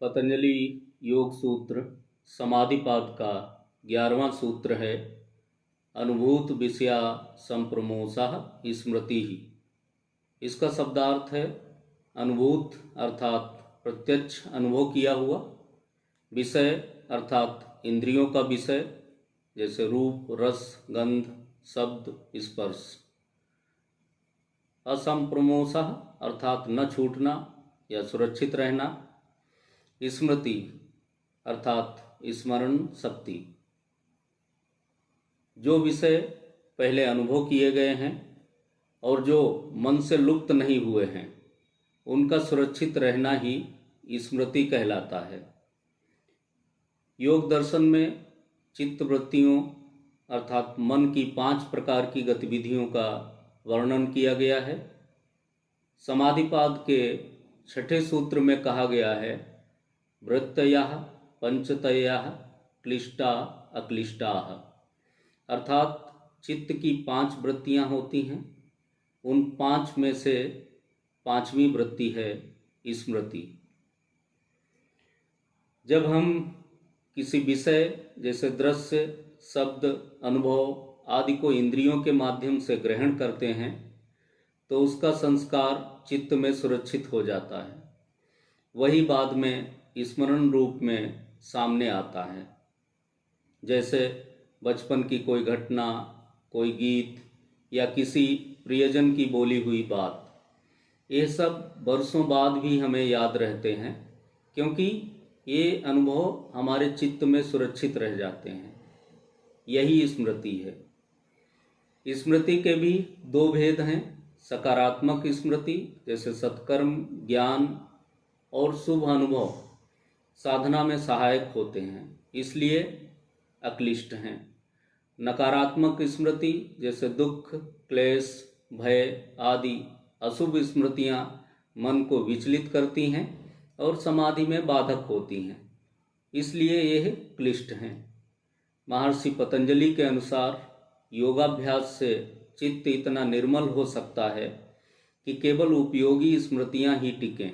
पतंजलि योग सूत्र समाधिपाद का 11वां सूत्र है। अनुभूत विषया संप्रमोषः स्मृति ही। इसका शब्दार्थ है अनुभूत अर्थात प्रत्यक्ष अनुभव किया हुआ, विषय अर्थात इंद्रियों का विषय जैसे रूप, रस, गंध, शब्द, स्पर्श। असंप्रमोषः अर्थात न छूटना या सुरक्षित रहना। स्मृति अर्थात स्मरण शक्ति। जो विषय पहले अनुभव किए गए हैं और जो मन से लुप्त नहीं हुए हैं, उनका सुरक्षित रहना ही स्मृति कहलाता है। योग दर्शन में चित्त वृत्तियों अर्थात मन की 5 प्रकार की गतिविधियों का वर्णन किया गया है। समाधिपाद के 6ठे सूत्र में कहा गया है वृत्तयः पंचतयः क्लिष्टा अक्लिष्टाः, अर्थात चित्त की 5 वृत्तियां होती हैं। उन 5 में से 5वीं वृत्ति है स्मृति। जब हम किसी विषय जैसे दृश्य, शब्द, अनुभव आदि को इंद्रियों के माध्यम से ग्रहण करते हैं तो उसका संस्कार चित्त में सुरक्षित हो जाता है। वही बाद में स्मरण रूप में सामने आता है। जैसे बचपन की कोई घटना, कोई गीत या किसी प्रियजन की बोली हुई बात, ये सब वर्षों बाद भी हमें याद रहते हैं क्योंकि ये अनुभव हमारे चित्त में सुरक्षित रह जाते हैं। यही स्मृति है। स्मृति के भी 2 भेद हैं। सकारात्मक स्मृति जैसे सत्कर्म, ज्ञान और शुभ अनुभव साधना में सहायक होते हैं, इसलिए अक्लिष्ट हैं। नकारात्मक स्मृति जैसे दुख, क्लेश, भय आदि अशुभ स्मृतियां मन को विचलित करती हैं और समाधि में बाधक होती हैं, इसलिए यह क्लिष्ट हैं। महर्षि पतंजलि के अनुसार योगाभ्यास से चित्त इतना निर्मल हो सकता है कि केवल उपयोगी स्मृतियां ही टिकें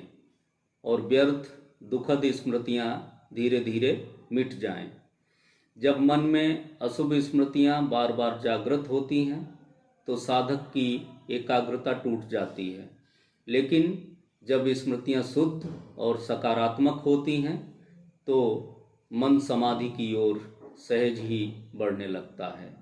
और व्यर्थ दुखद स्मृतियां धीरे धीरे मिट जाएं। जब मन में अशुभ स्मृतियां बार बार जागृत होती हैं तो साधक की एकाग्रता टूट जाती है, लेकिन जब स्मृतियां शुद्ध और सकारात्मक होती हैं तो मन समाधि की ओर सहज ही बढ़ने लगता है।